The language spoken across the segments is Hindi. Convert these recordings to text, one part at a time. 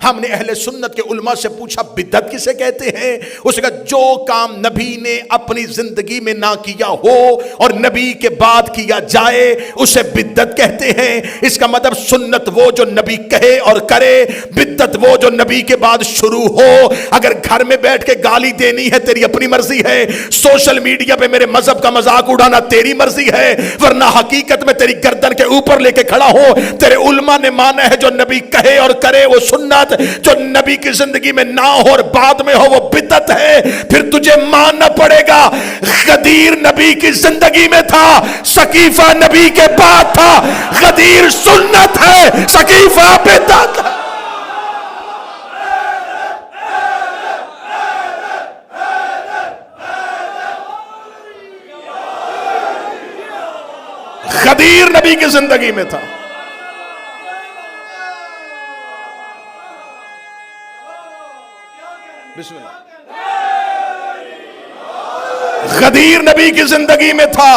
हमने अहले सुन्नत के उलमा से पूछा बिदअत किसे कहते हैं? उसने कहा जो काम नबी ने अपनी जिंदगी में ना किया हो और नबी के बाद किया जाए उसे बिदअत कहते हैं। इसका मतलब सुन्नत वो जो नबी कहे और करे, बिदअत वो जो नबी के बाद शुरू हो। अगर घर में बैठ के गाली देनी है तेरी अपनी मर्जी है, सोशल मीडिया पे मेरे मजहब का मजाक उड़ाना तेरी मर्जी है, वरना हकीकत में तेरी गर्दन के ऊपर लेके खड़ा हो। तेरे उलमा ने माना है जो नबी कहे और करे वो सुन्नत, जो नबी की जिंदगी में ना हो और बाद में हो वो बिदअत है। फिर तुझे मानना पड़ेगा गदीर नबी की जिंदगी में था, सकीफा नबी के बाद था। गदीर सुन्नत है, सकीफा बिदअत है। गदीर नबी की जिंदगी में था। बिस्मिल्लाह। गदीर नबी की जिंदगी में था,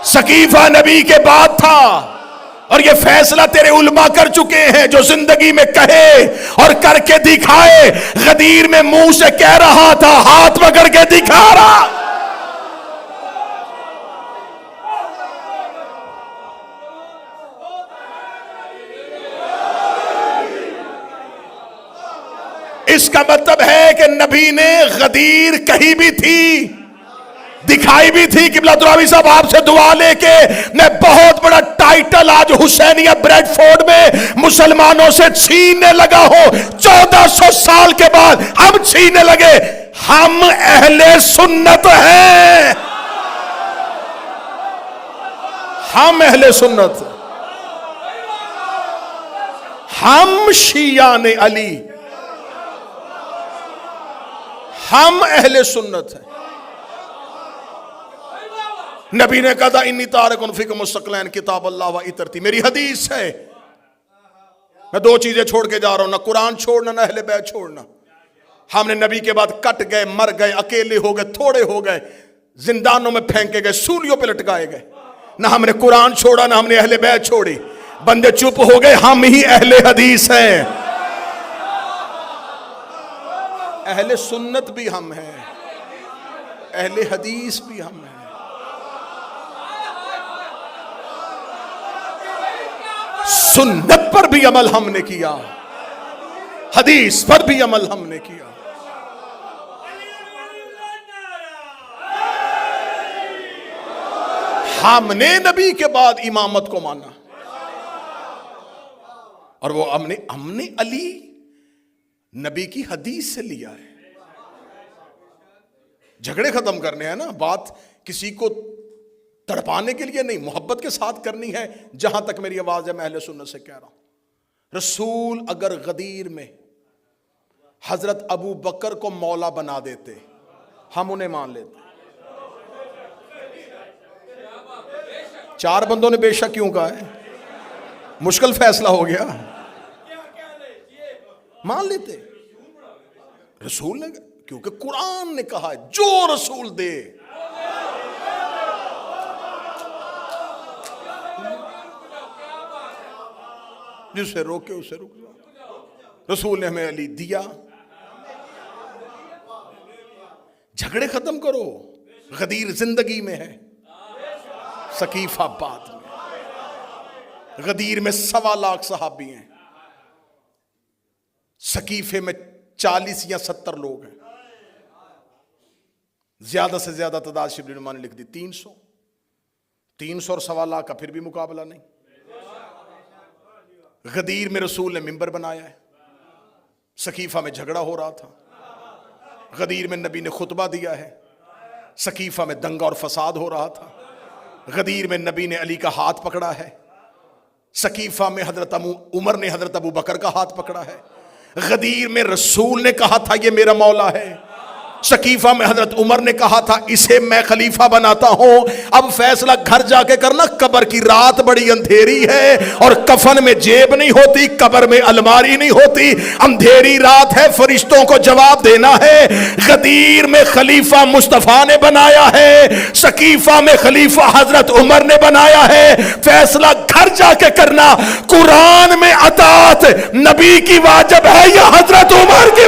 सकीफा नबी के बाद था। और ये फैसला तेरे उलमा कर चुके हैं, जो जिंदगी में कहे और करके दिखाए। गदीर में मुंह से कह रहा था, हाथ पकड़ के दिखा रहा। इसका मतलब है कि नबी ने गदीर कही भी थी, दिखाई भी थी। किबला तुरावी साहब आपसे दुआ लेके मैं बहुत बड़ा टाइटल आज हुसैनिया ब्रेडफोर्ड में मुसलमानों से छीनने लगा हूं। 1400 साल के बाद अब छीनने लगे। हम अहले सुन्नत हैं, हम अहले सुन्नत, हम शियाने अली, हम अहले सुन्नत हैं। नबी ने कहा इन्नी तारिकुन फीकुम मुस्तक़िलन किताब अल्लाह व इतरती, मेरी हदीस है। मैं दो चीजें छोड़ के जा रहा हूं, ना कुरान छोड़ना ना अहले बैत छोड़ना। हमने नबी के बाद कट गए, मर गए, अकेले हो गए, थोड़े हो गए, जिंदानों में फेंके गए, सूलियों पे लटकाए गए। ना हमने कुरान छोड़ा ना हमने अहले बैत छोड़ी। बंदे चुप हो गए, हम ही अहले हदीस हैं। अहले सुन्नत भी हम हैं, अहले हदीस भी हम हैं। सुन्नत पर भी अमल हमने किया, हदीस पर भी अमल हमने किया। हमने नबी के बाद इमामत को माना और वो हमने अली नबी की हदीस से लिया है। झगड़े खत्म करने हैं ना, बात किसी को तड़पाने के लिए नहीं, मोहब्बत के साथ करनी है। जहां तक मेरी आवाज है मैं अहले सुन्नत से कह रहा हूं, रसूल अगर गदीर में हजरत अबू बकर को मौला बना देते हम उन्हें मान लेते। 4 बंदों ने बेशक क्यों कहा है, मुश्किल फैसला हो गया, मान लेते रसूल ने, क्योंकि कुरान ने कहा है जो रसूल दे। जिसे रोके उसे रुक जाओ। रसूल ने हमें अली दिया। झगड़े खत्म करो। गदीर जिंदगी में है, सकीफा बाद में। गदीर में 1.25 लाख सहाबी हैं, सकीफे में 40 या 70 लोग हैं। ज्यादा से ज्यादा तादाद शिबली नुमा ने लिख दी 300 और 1.25 लाख का फिर भी मुकाबला नहीं। गदीर में रसूल ने मिंबर बनाया है, सकीफा में झगड़ा हो रहा था। गदीर में नबी ने खुतबा दिया है, सकीफा में दंगा और फसाद हो रहा था। गदीर में नबी ने अली का हाथ पकड़ा है, सकीफा में हजरत उमर ने हजरत अबू बकर का हाथ पकड़ा है। गदीर में रसूल ने कहा था ये मेरा मौला है, सकीफा में हजरत उमर ने कहा था इसे मैं खलीफा बनाता हूं। अब फैसला घर जाके करना। कब्र की रात बड़ी अंधेरी है और कफन में जेब नहीं होती, कब्र में अलमारी नहीं होती, अंधेरी रात है, फरिश्तों को जवाब देना है। गदीर में खलीफा मुस्तफा ने बनाया है, सकीफा में खलीफा हजरत उमर ने बनाया है। फैसला घर जाके करना। कुरान में अता नबी की वाजिब है या हजरत उमर की?